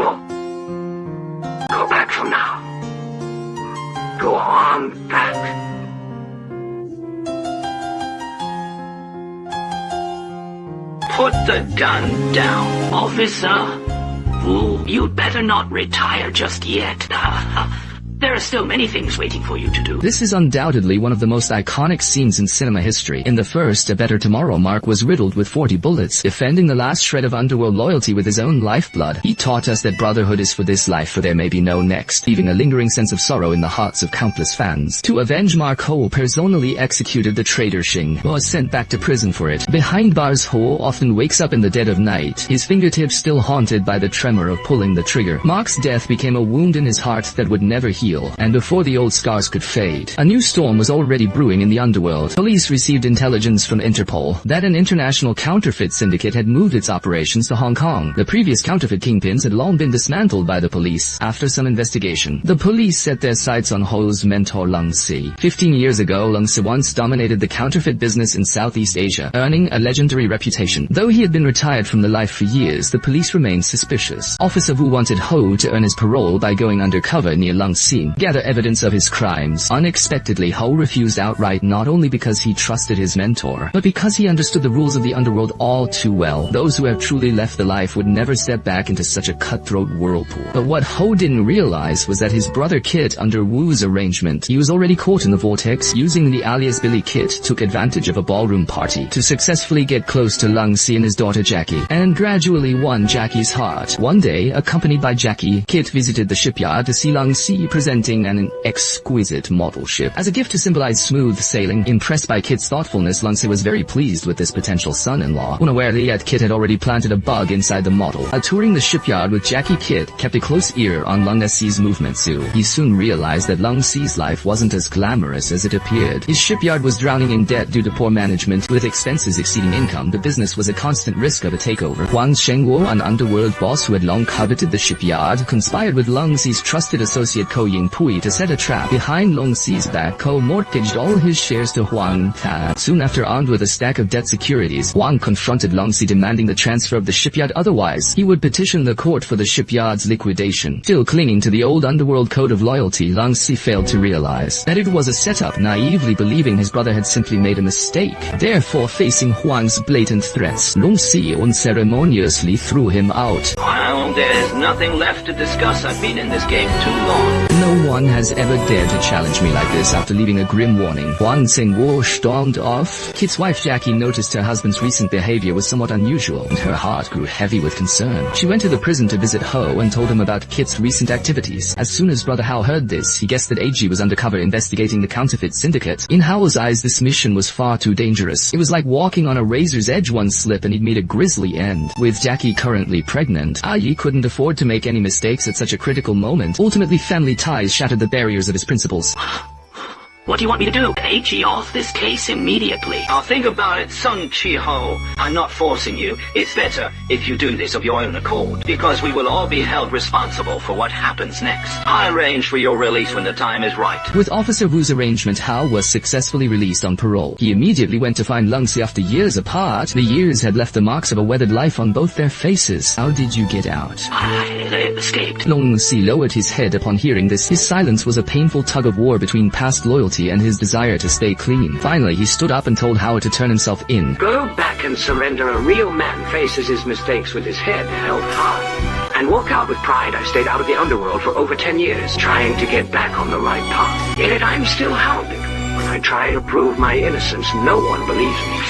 Ho, go back from now. Go on back. Put the gun down, officer. Wu, you'd better not retire just yet. There are still many things waiting for you to do. This is undoubtedly one of the most iconic scenes in cinema history. In the first A Better Tomorrow, Mark was riddled with 40 bullets, defending the last shred of underworld loyalty with his own lifeblood. He taught us that brotherhood is for this life, for there may be no next, leaving a lingering sense of sorrow in the hearts of countless fans. To avenge Mark, Ho personally executed the traitor Zhiying, who was sent back to prison for it. Behind bars, Ho often wakes up in the dead of night, his fingertips still haunted by the tremor of pulling the trigger. Mark's death became a wound in his heart that would never heal. And before the old scars could fade, a new storm was already brewing in the underworld. Police received intelligence from Interpol that an international counterfeit syndicate had moved its operations to Hong Kong. The previous counterfeit kingpins had long been dismantled by the police. After some investigation, the police set their sights on Ho's mentor Lung Si. 15 years ago, Lung Si once dominated the counterfeit business in Southeast Asia, earning a legendary reputation. Though he had been retired from the life for years, the police remained suspicious. Officer Wu wanted Ho to earn his parole by going undercover near Lung Si, gather evidence of his crimes. Unexpectedly, Ho refused outright, not only because he trusted his mentor, but because he understood the rules of the underworld all too well. Those who have truly left the life would never step back into such a cutthroat whirlpool. But what Ho didn't realize was that his brother Kit, under Wu's arrangement, he was already caught in the vortex. Using the alias Billy, Kit took advantage of a ballroom party to successfully get close to Lung Si and his daughter Jackie, and gradually won Jackie's heart. One day, accompanied by Jackie, Kit visited the shipyard to see Lung Si presenting an exquisite model ship. As a gift to symbolize smooth sailing, impressed by Kit's thoughtfulness, Lung Si was very pleased with this potential son-in-law. Unaware yet, Kit had already planted a bug inside the model. Touring the shipyard with Jackie, Kit kept a close ear on Lung Si's movements too. He soon realized that Lung Si's life wasn't as glamorous as it appeared. His shipyard was drowning in debt due to poor management, with expenses exceeding income. The business was a constant risk of a takeover. Huang Shengguo, an underworld boss who had long coveted the shipyard, conspired with Lung Si's trusted associate Ko Yingpui to set a trap. Behind Lung Si's back, Ko mortgaged all his shares to Huang Ta. Soon after, armed with a stack of debt securities, Huang confronted Lung Si, demanding the transfer of the shipyard, otherwise he would petition the court for the shipyard's liquidation. Still clinging to the old underworld code of loyalty, Lung Si failed to realize that it was a setup, naively believing his brother had simply made a mistake. Therefore, facing Huang's blatant threats, Lung Si unceremoniously threw him out. Well, there's nothing left to discuss. I've been in this game too long. No one has ever dared to challenge me like this. After leaving a grim warning, Huang Shengguo stormed off. Kit's wife Jackie noticed her husband's recent behavior was somewhat unusual, and her heart grew heavy with concern. She went to the prison to visit Ho and told him about Kit's recent activities. As soon as Brother Hao heard this, he guessed that AG was undercover investigating the counterfeit syndicate. In Hao's eyes, this mission was far too dangerous. It was like walking on a razor's edge. One slip and he'd meet a grisly end. With Jackie currently pregnant, Yi couldn't afford to make any mistakes at such a critical moment. Ultimately, family ties shattered the barriers of his principles. What do you want me to do? AG off this case immediately. I'll think about it, Sun Chi-ho. I'm not forcing you. It's better if you do this of your own accord, because we will all be held responsible for what happens next. I'll arrange for your release when the time is right. With Officer Wu's arrangement, Hao was successfully released on parole. He immediately went to find Lung Si. After years apart, the years had left the marks of a weathered life on both their faces. How did you get out? I escaped. Lung Si lowered his head upon hearing this. His silence was a painful tug-of-war between past loyalty and his desire to stay clean. Finally, he stood up and told Hao to turn himself in. Go back and surrender. A real man faces his mistakes with his head held high. And walk out with pride. I've stayed out of the underworld for over 10 years, trying to get back on the right path. Yet I'm still hounded. When I try to prove my innocence, no one believes me.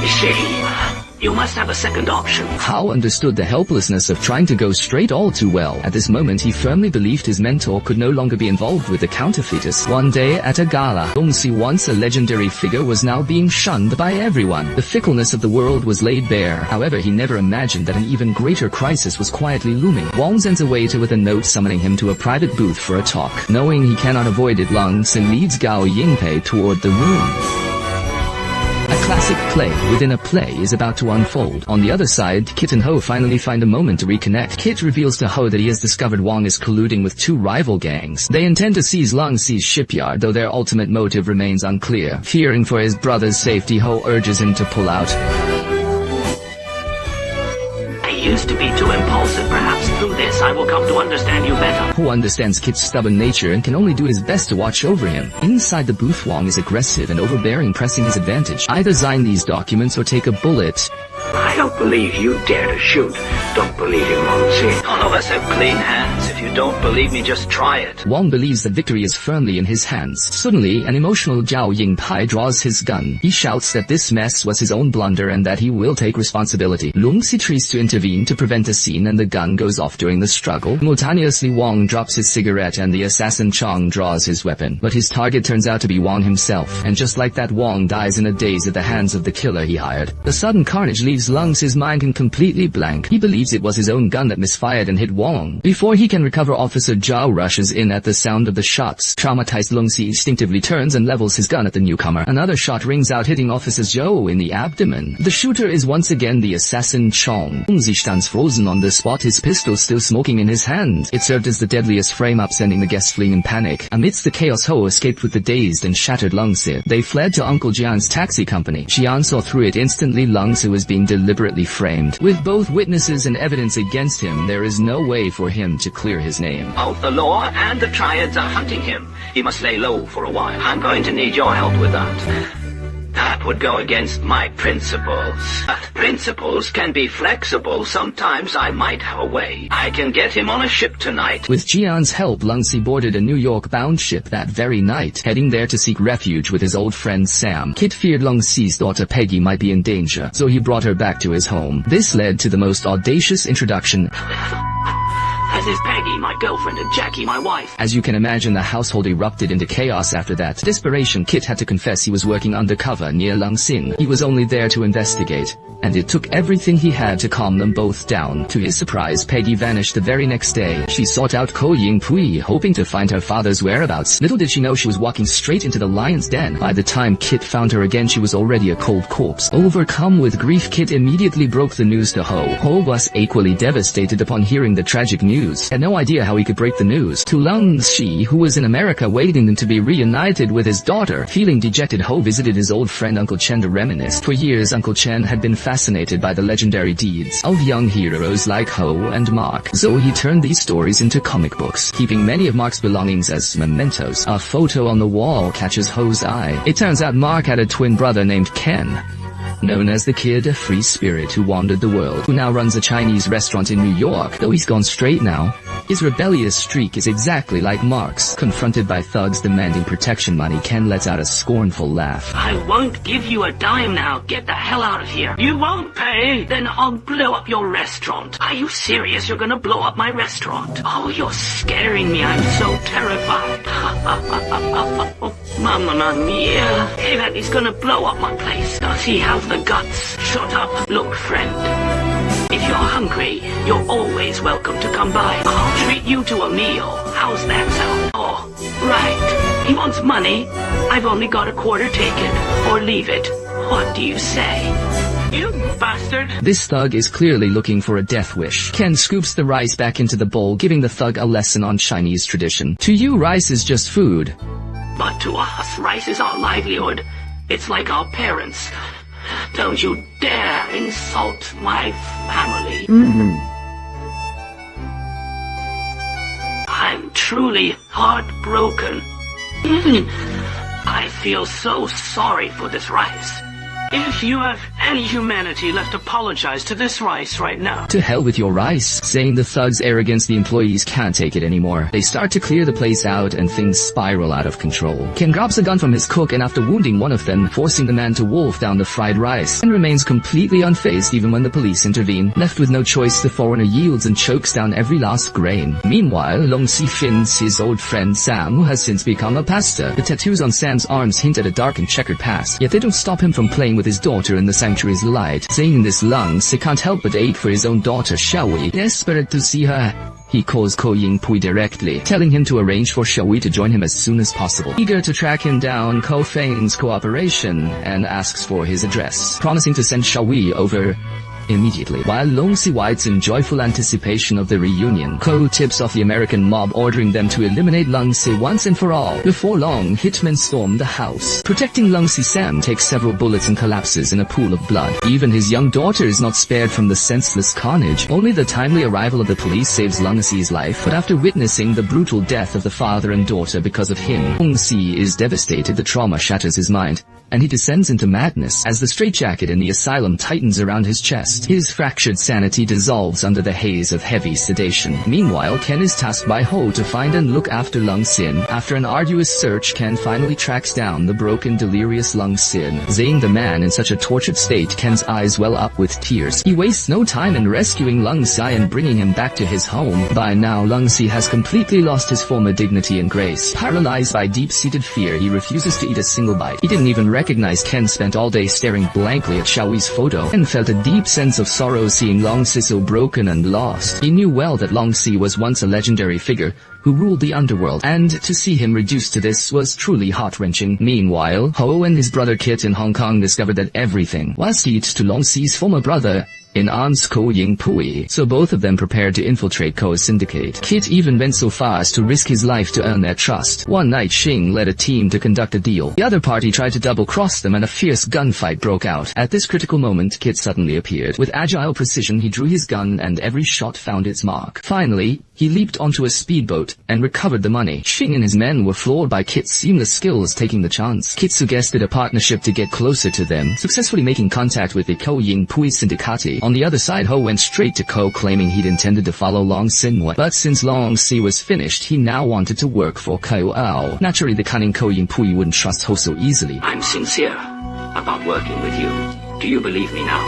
You see, you must have a second option. Hao understood the helplessness of trying to go straight all too well. At this moment, he firmly believed his mentor could no longer be involved with the counterfeiters. One day at a gala, Lung Si, once a legendary figure, was now being shunned by everyone. The fickleness of the world was laid bare. However, he never imagined that an even greater crisis was quietly looming. Wang sends a waiter with a note summoning him to a private booth for a talk. Knowing he cannot avoid it, Lung Si leads Gao Yingpei toward the room. A classic play within a play is about to unfold. On the other side, Kit and Ho finally find a moment to reconnect. Kit reveals to Ho that he has discovered Wang is colluding with two rival gangs. They intend to seize Lung Si's shipyard, though their ultimate motive remains unclear. Fearing for his brother's safety, Ho urges him to pull out. I used to be too impulsive, perhaps Through this, I will come to understand you better. Hua understands Kit's stubborn nature and can only do his best to watch over him. Inside the booth, Wang is aggressive and overbearing, pressing his advantage. Either sign these documents or take a bullet. I don't believe you dare to shoot. Don't believe him, Monsi. None of us have clean hands. If you don't believe me, just try it. Wang believes that victory is firmly in his hands. Suddenly, an emotional Zhiying draws his gun. He shouts that this mess was his own blunder and that he will take responsibility. Longxi tries to intervene to prevent a scene and the gun goes off during the struggle. Simultaneously, Wang drops his cigarette and the assassin Chong draws his weapon. But his target turns out to be Wang himself. And just like that, Wang dies in a daze at the hands of the killer he hired. The sudden carnage leaves Lung's mind completely blank. He believes it was his own gun that misfired and hit Wang. Before he can recover, Officer Zhao rushes in at the sound of the shots. Traumatized, Lungxi instinctively turns and levels his gun at the newcomer. Another shot rings out, hitting Officer Zhao in the abdomen. The shooter is once again the assassin Chong. Lungxi stands frozen on the spot, his pistol still smoking in his hand. It served as the deadliest frame-up, sending the guests fleeing in panic. Amidst the chaos, Ho escaped with the dazed and shattered Lungxi. They fled to Uncle Jian's taxi company. Jian saw through it instantly. Lungxi was being deliberately framed. With both witnesses and evidence against him, there is no way for him to clear his name. Both the law and the triads are hunting him. He must lay low for a while. I'm going to need your help with that. That would go against my principles. Principles can be flexible. Sometimes I might have a way. I can get him on a ship tonight. With Jian's help, Lungxi boarded a New York-bound ship that very night, heading there to seek refuge with his old friend Sam. Kit feared Lungxi's daughter Peggy might be in danger, so he brought her back to his home. This led to the most audacious introduction. This is Peggy, my girlfriend, and Jackie, my wife. As you can imagine, the household erupted into chaos after that. Desperation, Kit had to confess he was working undercover near Lungxing. He was only there to investigate, and it took everything he had to calm them both down. To his surprise, Peggy vanished the very next day. She sought out Ko Yingpui, hoping to find her father's whereabouts. Little did she know she was walking straight into the lion's den. By the time Kit found her again, she was already a cold corpse. Overcome with grief, Kit immediately broke the news to Ho. Ho was equally devastated upon hearing the tragic news. Had no idea how he could break the news to Lungxi, who was in America waiting to be reunited with his daughter. Feeling dejected, Ho visited his old friend Uncle Chen to reminisce. For years, Uncle Chen had been fascinated by the legendary deeds of young heroes like Ho and Mark, so he turned these stories into comic books, keeping many of Mark's belongings as mementos. A photo on the wall catches Ho's eye. It turns out Mark had a twin brother named Ken, known as the Kid, a free spirit who wandered the world, who now runs a Chinese restaurant in New York. Though he's gone straight now, his rebellious streak is exactly like Mark's. Confronted by thugs demanding protection money, Ken lets out a scornful laugh. I won't give you a dime now. Get the hell out of here. You won't pay? Then I'll blow up your restaurant. Are you serious? You're gonna blow up my restaurant? Oh, you're scaring me. I'm so terrified. Mamma mia. Hey, man, he's gonna blow up my place. Does he have the guts? Shut up. Look, friend. If you're hungry, you're always welcome to come by. I'll treat you to a meal. How's that sound? Oh, right. He wants money. I've only got a quarter. Take it or leave it. What do you say? You bastard. This thug is clearly looking for a death wish. Ken scoops the rice back into the bowl, giving the thug a lesson on Chinese tradition. To you, rice is just food. But to us, rice is our livelihood. It's like our parents. Don't you dare insult my family. I'm truly heartbroken. I feel so sorry for this rice. If you have any humanity left, apologize to this rice right now. To hell with your rice. Saying the thug's arrogance, the employees can't take it anymore. They start to clear the place out and things spiral out of control. Ken grabs a gun from his cook and after wounding one of them, forcing the man to wolf down the fried rice, and remains completely unfazed even when the police intervene. Left with no choice, the foreigner yields and chokes down every last grain. Meanwhile, Longxi finds his old friend Sam, who has since become a pastor. The tattoos on Sam's arms hint at a dark and checkered past, yet they don't stop him from playing with his daughter in the sanctuary's light. Seeing this, Lungxi can't help but ache for his own daughter, Xiaowei. Desperate to see her, he calls Ko Yingpui directly, telling him to arrange for Xiaowei to join him as soon as possible. Eager to track him down, Ko feigns cooperation and asks for his address, promising to send Xiaowei over Immediately, while Long Si waits in joyful anticipation of the reunion, Ko tips off the American mob, ordering them to eliminate Long Si once and for all. Before long, hitmen storm the house. Protecting Long Si, Sam takes several bullets and collapses in a pool of blood. Even his young daughter is not spared from the senseless carnage. Only the timely arrival of the police saves Long Si's life, but after witnessing the brutal death of the father and daughter because of him, Long Si is devastated. The trauma shatters his mind, and he descends into madness as the straitjacket in the asylum tightens around his chest. His fractured sanity dissolves under the haze of heavy sedation. Meanwhile, Ken is tasked by Ho to find and look after Long Sin. After an arduous search, Ken finally tracks down the broken, delirious Long Sin. Seeing the man in such a tortured state, Ken's eyes well up with tears. He wastes no time in rescuing Long Si and bringing him back to his home. By now, Long Si has completely lost his former dignity and grace. Paralyzed by deep-seated fear, he refuses to eat a single bite. He didn't even recognize Ken spent all day staring blankly at Xiaoyi's photo, and felt a deep sense of sorrow seeing Long Si so broken and lost. He knew well that Long Si was once a legendary figure who ruled the underworld, and to see him reduced to this was truly heart-wrenching. Meanwhile, Ho and his brother Kit in Hong Kong discovered that everything was seeds to Long Si's former brother in An's Zhiying Pui, so both of them prepared to infiltrate Ko's syndicate. Kit even went so far as to risk his life to earn their trust. One night, Xing led a team to conduct a deal. The other party tried to double-cross them, and a fierce gunfight broke out. At this critical moment, Kit suddenly appeared. With agile precision, he drew his gun, and every shot found its mark. Finally, he leaped onto a speedboat and recovered the money. Xing and his men were floored by Kit's seamless skills taking the chance. Kit suggested a partnership to get closer to them, successfully making contact with the Zhiying Pui syndicati. On the other side, Ho went straight to Ko, claiming he'd intended to follow Long Si. But since Long Si was finished, he now wanted to work for Ko Ao. Naturally, the cunning Zhiying Pui wouldn't trust Ho so easily. I'm sincere about working with you. Do you believe me now?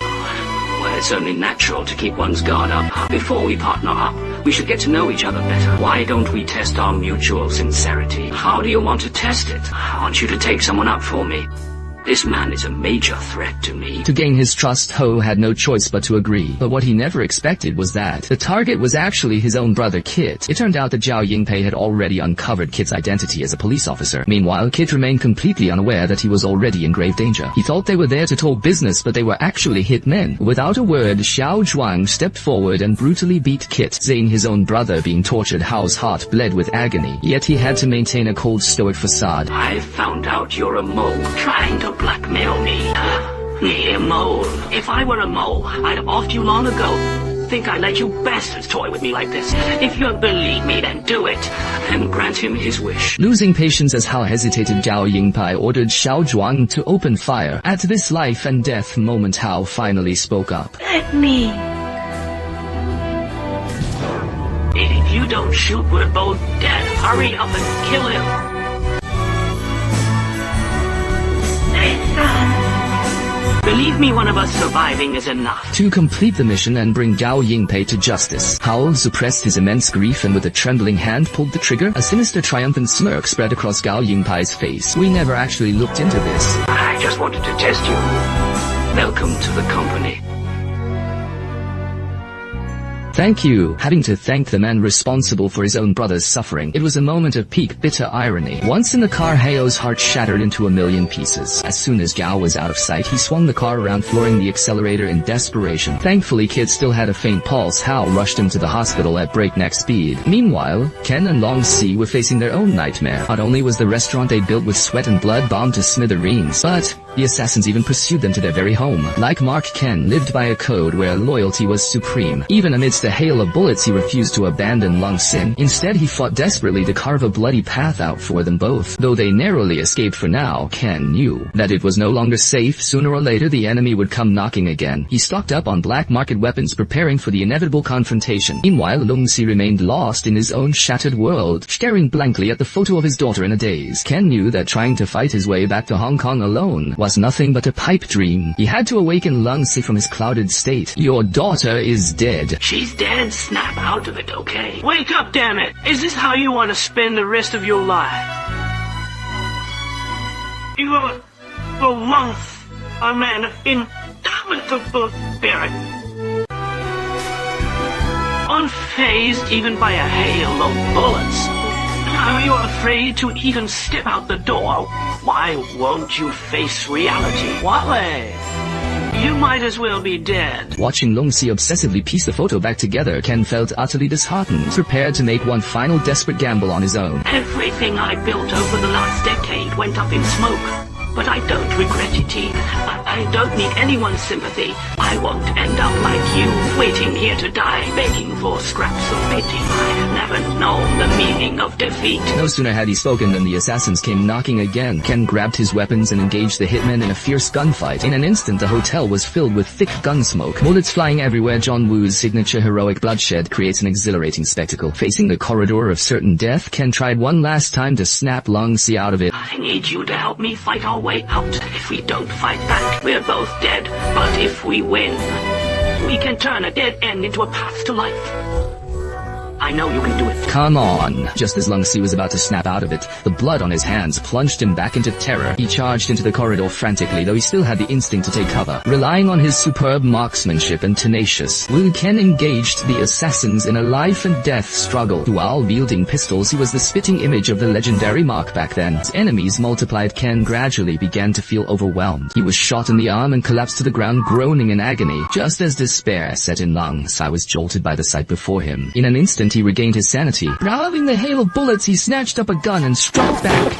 Well, it's only natural to keep one's guard up. Before we partner up, we should get to know each other better. Why don't we test our mutual sincerity? How do you want to test it? I want you to take someone up for me. This man is a major threat to me. To gain his trust, Ho had no choice but to agree. But what he never expected was that the target was actually his own brother Kit. It turned out that Zhao Yingpei had already uncovered Kit's identity as a police officer. Meanwhile, Kit remained completely unaware that he was already in grave danger. He thought they were there to talk business, but they were actually hitmen. Without a word, Xiao Zhuang stepped forward and brutally beat Kit. Seeing his own brother being tortured, Hao's heart bled with agony. Yet he had to maintain a cold, stoic facade. I found out you're a mole trying to blackmail me. A mole. If I were a mole, I'd have offed you long ago. Think I let you bastards toy with me like this? If you believe me, then do it. And grant him his wish. Losing patience as Hao hesitated, Zhao Yingpei ordered Xiao Zhuang to open fire. At this life and death moment, Hao finally spoke up. Let me. If you don't shoot, we're both dead. Hurry up and kill him. Believe me, one of us surviving is enough. To complete the mission and bring Zhao Yingpei to justice, Hao suppressed his immense grief and with a trembling hand pulled the trigger. A sinister, triumphant smirk spread across Zhao Yingpei's face. We never actually looked into this. I just wanted to test you. Welcome to the company. Thank you. Having to thank the man responsible for his own brother's suffering. It was a moment of peak bitter irony. Once in the car, Hao's heart shattered into a million pieces. As soon as Zhao was out of sight, he swung the car around, flooring the accelerator in desperation. Thankfully, Kid still had a faint pulse. Hao rushed him to the hospital at breakneck speed. Meanwhile, Ken and Long Si were facing their own nightmare. Not only was the restaurant they built with sweat and blood bombed to smithereens, but the assassins even pursued them to their very home. Like Mark, Ken lived by a code where loyalty was supreme. Even amidst a hail of bullets, he refused to abandon Long Si. Instead, he fought desperately to carve a bloody path out for them both. Though they narrowly escaped for now, Ken knew that it was no longer safe. Sooner or later, the enemy would come knocking again. He stocked up on black market weapons, preparing for the inevitable confrontation. Meanwhile, Long Si remained lost in his own shattered world, staring blankly at the photo of his daughter in a daze. Ken knew that trying to fight his way back to Hong Kong alone was nothing but a pipe dream. He had to awaken Long Si from his clouded state. Your daughter is dead. She's dead. Snap out of it, okay? Wake up, damn it! Is this how you want to spend the rest of your life? You are once a man of indomitable spirit. Unfazed even by a hail of bullets. Are you afraid to even step out the door? Why won't you face reality? Wale? You might as well be dead. Watching Long Si obsessively piece the photo back together, Ken felt utterly disheartened, prepared to make one final desperate gamble on his own. Everything I built over the last decade went up in smoke. But I don't regret it, T. I don't need anyone's sympathy. I won't end up like you, waiting here to die, begging for scraps of pity. I've never known the meaning of defeat. No sooner had he spoken than the assassins came knocking again. Ken grabbed his weapons and engaged the hitmen in a fierce gunfight. In an instant, the hotel was filled with thick gun smoke. Bullets flying everywhere, John Woo's signature heroic bloodshed creates an exhilarating spectacle. Facing the corridor of certain death, Ken tried one last time to snap Long Si out of it. I need you to help me fight our way out. If we don't fight back, we're both dead. But if we win, we can turn a dead end into a path to life. I know you can do it. Come on. Just as Long Si was about to snap out of it, the blood on his hands plunged him back into terror. He charged into the corridor frantically, though he still had the instinct to take cover. Relying on his superb marksmanship and tenacious will, Ken engaged the assassins in a life-and-death struggle. While wielding pistols, he was the spitting image of the legendary Mark back then. As enemies multiplied, Ken gradually began to feel overwhelmed. He was shot in the arm and collapsed to the ground, groaning in agony. Just as despair set in, Long Si was jolted by the sight before him. In an instant, he regained his sanity. Braving the hail of bullets, he snatched up a gun and struck back.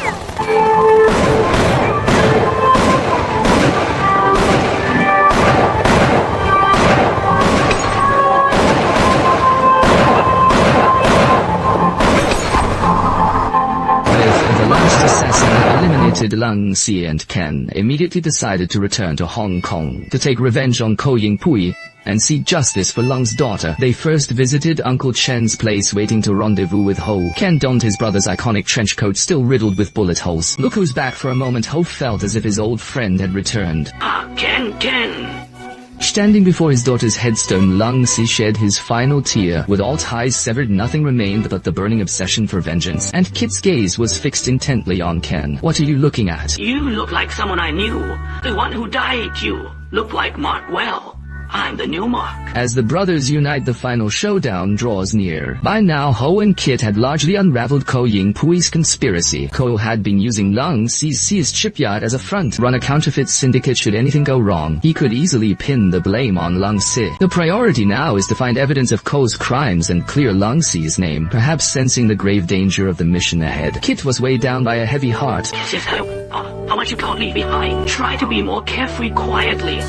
Long Si and Ken immediately decided to return to Hong Kong to take revenge on Ko Ying Pui and seek justice for Lung's daughter. They first visited Uncle Chen's place, waiting to rendezvous with Ho. Ken donned his brother's iconic trench coat, still riddled with bullet holes. Look who's back. For a moment, Ho felt as if his old friend had returned. Ken. Standing before his daughter's headstone, Long Si shed his final tear. With all ties severed, nothing remained but the burning obsession for vengeance. And Kit's gaze was fixed intently on Ken. What are you looking at? You look like someone I knew. The one who died, you look like Mark well. I'm the new Mark. As the brothers unite, the final showdown draws near. By now, Ho and Kit had largely unraveled Ko Ying Pui's conspiracy. Ko had been using Long Si's seized shipyard as a front, run a counterfeit syndicate should anything go wrong. He could easily pin the blame on Long Si. The priority now is to find evidence of Ko's crimes and clear Long Si's name, perhaps sensing the grave danger of the mission ahead. Kit was weighed down by a heavy heart. How much you can't leave behind. Try to be more carefree, quietly.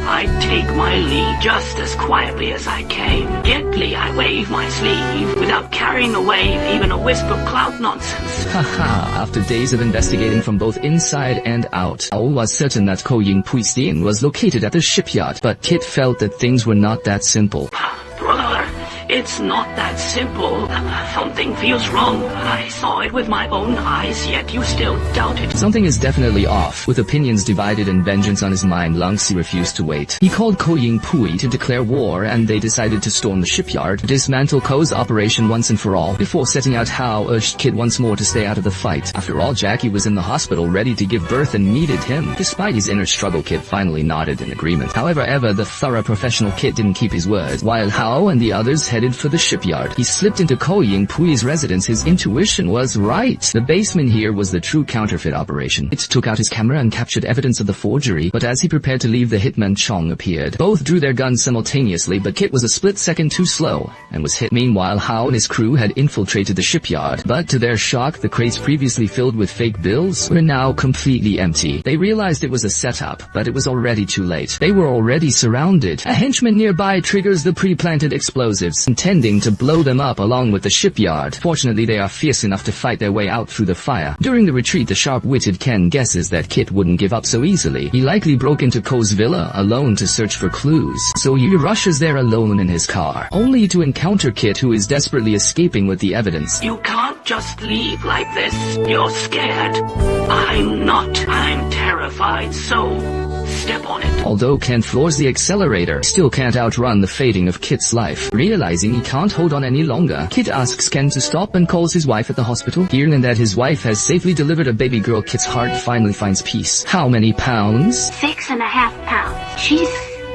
I take my leave just as quietly as I came. Gently I wave my sleeve, without carrying away even a wisp of cloud nonsense. Haha, after days of investigating from both inside and out, Ho was certain that Ko Ying Pui's inn was located at the shipyard, but Kit felt that things were not that simple. Brother, it's not that simple. Something feels wrong. I saw it with my own eyes, yet you still doubt it. Something is definitely off. With opinions divided and vengeance on his mind, Long Si refused to wait. He called Ko Ying Pui to declare war, and they decided to storm the shipyard, dismantle Ko's operation once and for all. Before setting out, Ho urged Kit once more to stay out of the fight. After all, Jackie was in the hospital ready to give birth and needed him. Despite his inner struggle, Kit finally nodded in agreement. However, the thorough professional Kit didn't keep his word. While Ho and the others headed for the shipyard, he slipped into Ko Ying Pui's residence. His intuition was right. The basement here was the true counterfeit operation. It took out his camera and captured evidence of the forgery, but as he prepared to leave, the hitman Chong appeared. Both drew their guns simultaneously, but Kit was a split second too slow and was hit. Meanwhile, Ho and his crew had infiltrated the shipyard, but to their shock, the crates previously filled with fake bills were now completely empty. They realized it was a setup, but it was already too late. They were already surrounded. A henchman nearby triggers the pre-planted explosives, intending to blow them up along with the shipyard. Fortunately, they are fierce enough to fight their way out through the fire. During the retreat, the sharp-witted Ken guesses that Kit wouldn't give up so easily. He likely broke into Ko's villa alone to search for clues, so he rushes there alone in his car, only to encounter Kit, who is desperately escaping with the evidence. You can't just leave like this. You're scared. I'm not. I'm terrified, so step on it. Although Ken floors the accelerator, still can't outrun the fading of Kit's life. Realizing he can't hold on any longer, Kit asks Ken to stop and calls his wife at the hospital. Hearing that his wife has safely delivered a baby girl, Kit's heart finally finds peace. How many pounds? 6.5 pounds. She's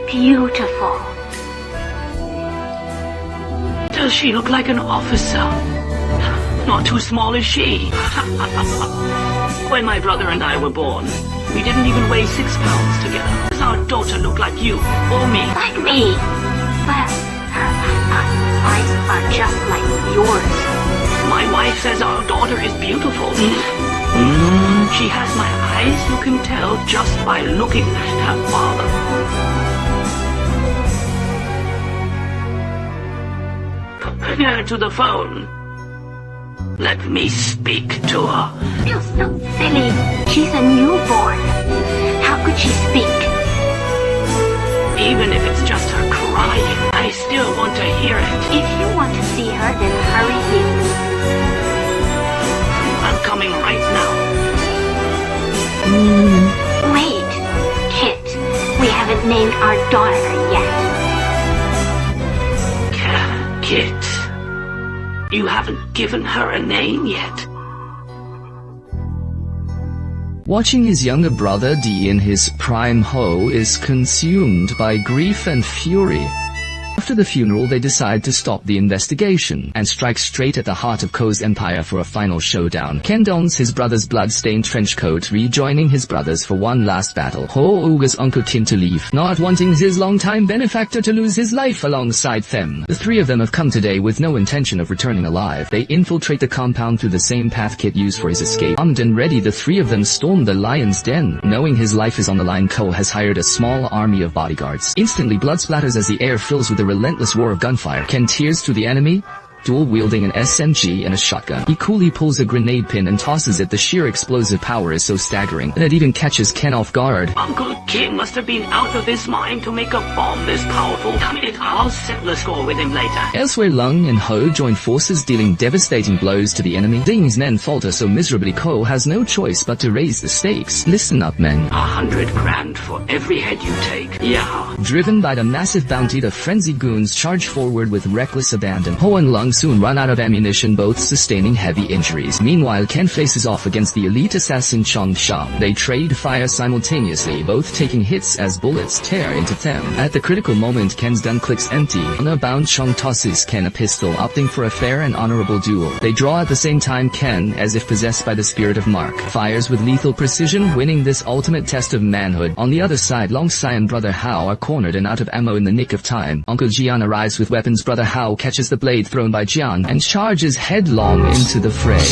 beautiful. Does she look like an officer? Not too small, is she? When my brother and I were born, We didn't even weigh 6 pounds together. Does our daughter look like you or me? Like me. But her eyes are just like yours. My wife says our daughter is beautiful. She has my eyes, you can tell just by looking at her father. Bring her to the phone. Let me speak to her. Feels so silly. She's a newborn. How could she speak? Even if it's just her crying, I still want to hear it. If you want to see her, then hurry in. I'm coming right now. Wait, Kit. We haven't named our daughter yet. Kit. You haven't given her a name yet. Watching his younger brother D in his prime Ho is consumed by grief and fury. After the funeral, they decide to stop the investigation and strike straight at the heart of Ko's empire for a final showdown. Ken dons his brother's blood-stained trench coat, rejoining his brothers for one last battle. Ho urges Uncle Tin to leave, not wanting his longtime benefactor to lose his life alongside them. The three of them have come today with no intention of returning alive. They infiltrate the compound through the same path Kit used for his escape. Armed and ready, the three of them storm the lion's den. Knowing his life is on the line, Ko has hired a small army of bodyguards. Instantly, blood splatters as the air fills with the relentless roar of gunfire. Ken tears through the enemy, dual-wielding an SMG and a shotgun. He coolly pulls a grenade pin and tosses it. The sheer explosive power is so staggering that it even catches Ken off guard. Uncle King must have been out of his mind to make a bomb this powerful. Damn it, I'll settle the score with him later. Elsewhere, Lung and Ho join forces, dealing devastating blows to the enemy. Zhiying's men falter so miserably, Ko has no choice but to raise the stakes. Listen up, men. 100 grand for every head you take. Yeah. Driven by the massive bounty, the frenzied goons charge forward with reckless abandon. Ho and Lung soon run out of ammunition, both sustaining heavy injuries. Meanwhile, Ken faces off against the elite assassin Chong Shang. They trade fire simultaneously, both taking hits as bullets tear into them. At the critical moment, Ken's gun clicks empty. Honor-bound, Chong tosses Ken a pistol, opting for a fair and honorable duel. They draw at the same time. Ken, as if possessed by the spirit of Mark, fires with lethal precision, winning this ultimate test of manhood. On the other side, Long Sai and brother Hao are cornered and out of ammo in the nick of time. Uncle Jian arrives with weapons. Brother Hao catches the blade thrown by Jian and charges headlong into the fray.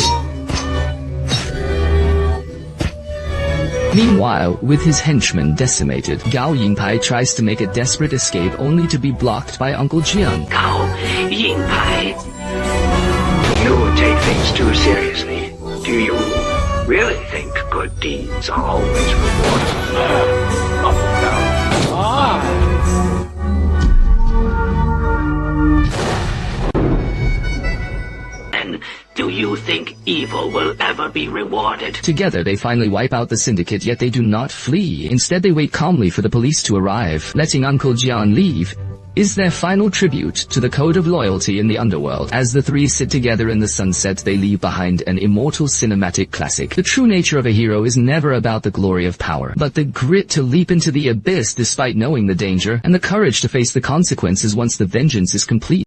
Meanwhile, with his henchmen decimated, Gao Yingpai tries to make a desperate escape only to be blocked by Uncle Jian. Gao Yingpai. You take things too seriously. Do you really think good deeds are always rewarded? Do you think evil will ever be rewarded? Together they finally wipe out the syndicate, yet they do not flee. Instead they wait calmly for the police to arrive. Letting Uncle Jian leave is their final tribute to the code of loyalty in the underworld. As the three sit together in the sunset, they leave behind an immortal cinematic classic. The true nature of a hero is never about the glory of power, but the grit to leap into the abyss despite knowing the danger, and the courage to face the consequences once the vengeance is complete.